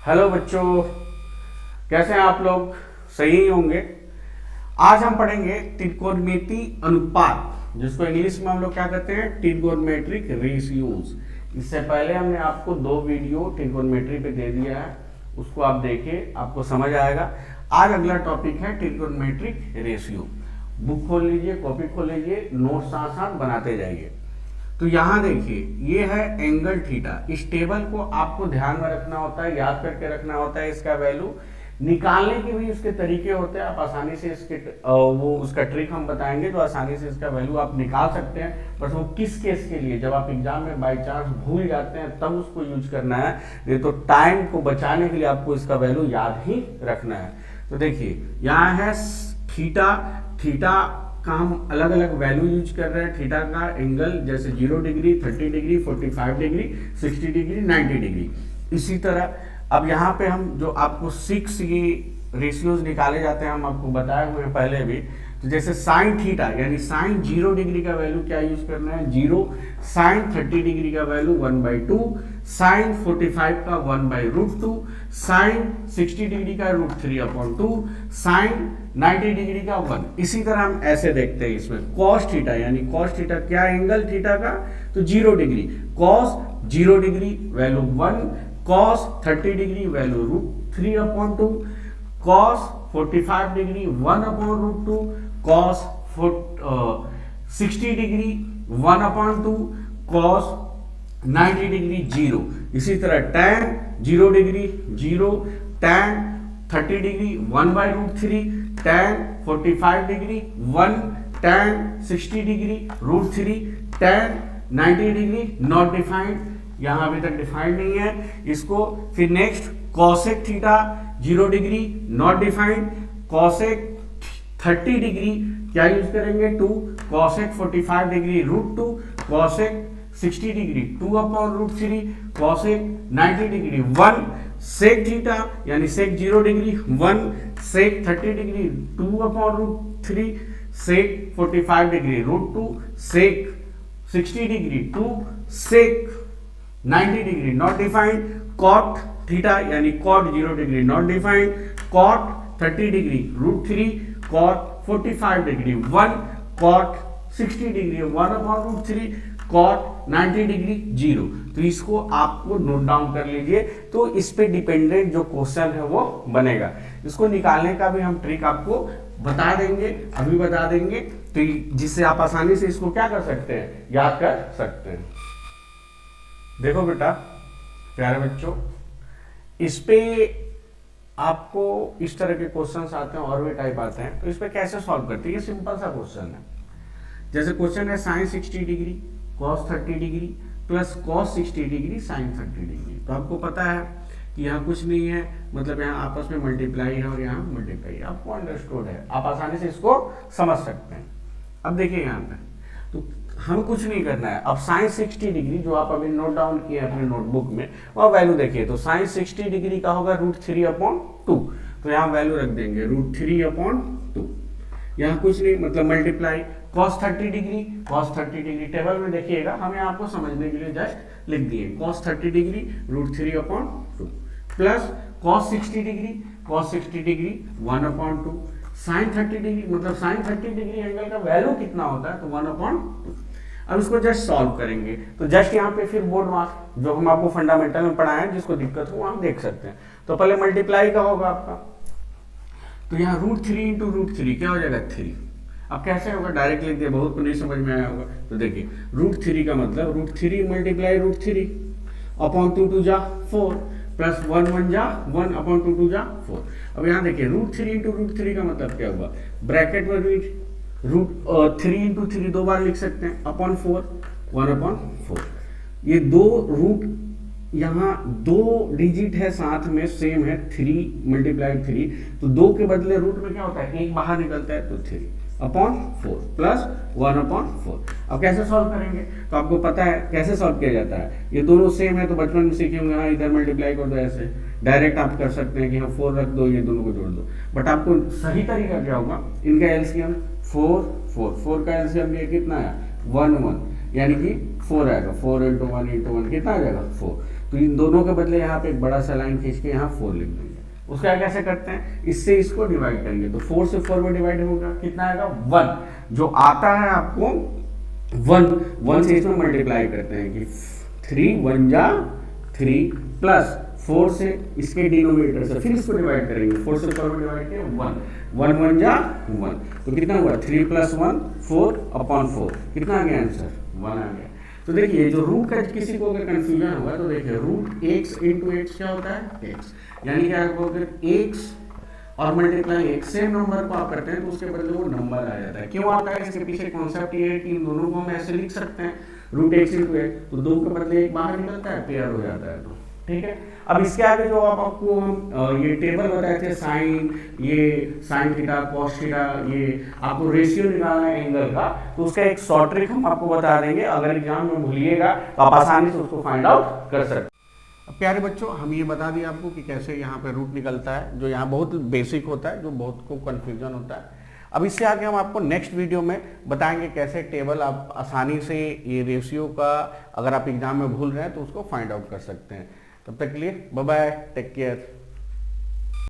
Hello बच्चों, कैसे हैं आप लोग? सही ही होंगे। आज हम पढ़ेंगे त्रिकोणमिति अनुपात, जिसको इंग्लिश में हम लोग क्या कहते हैं, ट्रिगोनमेट्रिक रेशियोज। इससे पहले हमने आपको 2 वीडियो ट्रिगोनमेट्री पे दे दिया है, उसको आप देखिए, आपको समझ आएगा। आज अगला टॉपिक है ट्रिगोनमेट्रिक रेशियो। बुक खोल लीजिए, कॉपी खोल लीजिए, नोट साथ साथ बनाते जाइए। तो यहाँ देखिए, ये है एंगल थीटा। इस टेबल को आपको ध्यान में रखना होता है, याद करके रखना होता है। इसका वैल्यू निकालने के भी उसके तरीके होते हैं। आप आसानी से इसके वो उसका ट्रिक हम बताएंगे, जो आसानी से इसका वैल्यू आप निकाल सकते हैं। बस वो किस केस के लिए, जब आप एग्जाम में बाई चांस भूल जाते हैं तब उसको यूज करना है, नहीं तो टाइम को बचाने के लिए आपको इसका वैल्यू याद ही रखना है। तो देखिए, यहाँ है थीटा। थीटा का हम अलग अलग वैल्यू यूज कर रहे हैं। थीटा का एंगल जैसे 0 degree, 30 degree, 45 degree, 60 degree, 90 degree. इसी तरह अब यहाँ पे हम जो आपको 6 ये रेशियोज निकाले जाते हैं, हम आपको बताए हुए हैं पहले भी। तो जैसे साइन थीटा यानी साइन 0 डिग्री का वैल्यू क्या यूज करना है, 0। साइन 30 डिग्री का वैल्यू 1/2। साइन 45 का 1/√2। साइन 60 डिग्री का √3/2। साइन 90 डिग्री का 1। इसी तरह हम ऐसे देखते हैं इसमें कॉस थीटा, यानी कॉस थीटा क्या एंगल थीटा का, तो 0 degree. Cos 0 degree value 1। Cos 30 degree value √3/2। Cos 45 degree 1/√2। Cos 60 degree 1/2। Cos 90 degree 0। इसी तरह tan 0 degree 0। tan 30 degree 1/√3। tan 45 degree 1। tan 60 degree √3। tan 90 degree not defined, यहां अभी तक defined नहीं है इसको। फिर next cosec theta 0 degree not defined. Cosec 30 degree क्या यूज करेंगे, 2। Cosec 45 degree √2। Cosec 60 degree 2/√3। Cosec 90 degree 1। Sec theta यानी sec 0 degree 1। Sec 30 degree 2/√3। Sec 45 degree √2। Sec 60 degree 2। Sec 90 degree not defined. Cot theta यानी cot 0 degree not defined. Cot 30 degree √3। Cot 45 degree 1। Cot 60 degree 1/√3। Cot 90 degree 0। तो इसको आपको note down कर लीजिए, तो इस पे डिपेंडेंट जो क्वेश्चन है वो बनेगा। इसको निकालने का भी हम ट्रिक आपको बता देंगे, अभी बता देंगे, तो जिससे आप आसानी से इसको क्या कर सकते हैं, याद कर सकते हैं। देखो बेटा, प्यारे बच्चों, इस पे आपको इस तरह के क्वेश्चंस आते हैं, और भी टाइप आते हैं, तो इस पे कैसे सॉल्व करते हैं। ये सिंपल सा क्वेश्चन है। जैसे क्वेश्चन है sine 60 degree cos 30 degree plus cos 60 degree sine 30 degree. तो आपको पता है कि यहाँ कुछ नहीं है, मतलब यहाँ आपस में मल्टीप्लाई है और यहाँ मल्टीप्लाई है, आपको अंडरस्टूड है, आप आसानी से इसको समझ सकते हैं। अब देखिए यहाँ पे, तो हम कुछ नहीं करना है। अब साइन 60 डिग्री जो आप अभी नोट डाउन किए अपने नोटबुक में, वह वैल्यू देखिए। तो साइन 60 डिग्री का होगा √3/2। तो यहाँ वैल्यू रख देंगे √3/2। यहाँ कुछ नहीं, मतलब multiply. cos 30 degree, cos 30 degree table में देखिएगा, हमें आपको समझने के लिए जस्ट लिख दिए। cos 30 degree √3/2 plus cos 60 degree, cos 60 degree 1/2। Sine 30 degree, मतलब साइन 30 डिग्री एंगल का वैल्यू कितना होता है, तो 1/2। अब इसको जस्ट सॉल्व करेंगे, तो जस्ट यहाँ पे फिर बोर्ड मार्क जो हम आपको फंडामेंटल में पढ़ाए हैं, जिसको दिक्कत हो वहां देख सकते हैं। तो पहले मल्टीप्लाई का होगा आपका, तो यहाँ √3 × √3 क्या हो जाएगा, 3। अब कैसे होगा, डायरेक्ट लिख दिया, बहुत को नहीं समझ में आया होगा। तो देखिए √3 का मतलब √3 मल्टीप्लाई √3/2 2 जा 4 प्लस 1 1 जा 1/2 2 जा 4। अब यहाँ देखिए √3 × √3 का मतलब क्या हुआ, ब्रैकेट में √3 × 3 दो बार लिख सकते हैं, अपॉन 4 1/4। ये दो रूट, यहाँ 2 डिजिट है साथ में, सेम है, 3 × 3, तो 2 के बदले रूट में क्या होता है, 1 बाहर निकलता है, तो 3/4 प्लस 1/4। अब कैसे सॉल्व करेंगे, तो आपको पता है कैसे सॉल्व किया जाता है। ये दोनों सेम है, तो बचपन में सीखे होंगे, हाँ इधर मल्टीप्लाई कर दो, ऐसे डायरेक्ट आप कर सकते हैं कि हाँ 4 रख दो, ये दोनों को जोड़ दो। बट आपको सही तरीका क्या होगा, इनका एलसीएम 4 का एलसीएम कितना है, 1 1, यानी कि 4 आएगा। 4 × 1 × 1 कितना आ जाएगा, 4। तो इन दोनों के बदले यहाँ पे एक बड़ा सा लाइन खींच के यहाँ 4 लिख देंगे। उसका कैसे करते हैं, इससे इसको डिवाइड करेंगे तो 4 से 4 में डिवाइड होगा, कितना आएगा 1, जो आता है आपको 1 से इसमें मल्टीप्लाई करते हैं कि 3 1 जा 3 प्लस 4 से इसके डिनोमिनेटर से फिर इसको डिवाइड करेंगे, 4 से 4 में डिवाइड किया 1 1 जा 1, तो कितना हुआ 3 + 1 4/4, कितना आ गया आंसर 1 आ गया। तो देखिए जो रूट का किसी को अगर कंफ्यूजन हुआ तो देखिए रूट x × x क्या होता है x, यानी कि आपको अगर x और मल्टीप्लाई एक सेम नंबर को आप करते हैं तो उसके बदले वो नंबर आ जाता है। क्यों आता है, इसके पीछे कॉन्सेप्ट ये है कि इन दोनों को हम ऐसे लिख सकते हैं रूट x × x, तो 2 के बदले एक बाहर निकलता है, पेयर हो जाता है, तो ठीक है। अब इसके आगे जो आपको ये टेबल बताए थे साइन, ये साइन थीटा कॉस थीटा, ये आपको रेशियो निकालना है एंगल का, तो उसका एक शॉर्ट ट्रिक हम आपको बता देंगे, अगर एग्जाम में भूलिएगा तो आप आसानी से उसको फाइंड आउट कर सकते हैं। अब प्यारे बच्चों, हम ये बता दिए आपको कि कैसे यहाँ पे रूट निकलता है, जो यहाँ बहुत बेसिक होता है, जो बहुत को कन्फ्यूजन होता है। अब इससे आगे हम आपको नेक्स्ट वीडियो में बताएंगे कैसे टेबल आप आसानी से ये रेशियो का अगर आप एग्जाम में भूल रहे हैं तो उसको फाइंड आउट कर सकते हैं। तब तक के लिए बाय बाय, टेक केयर।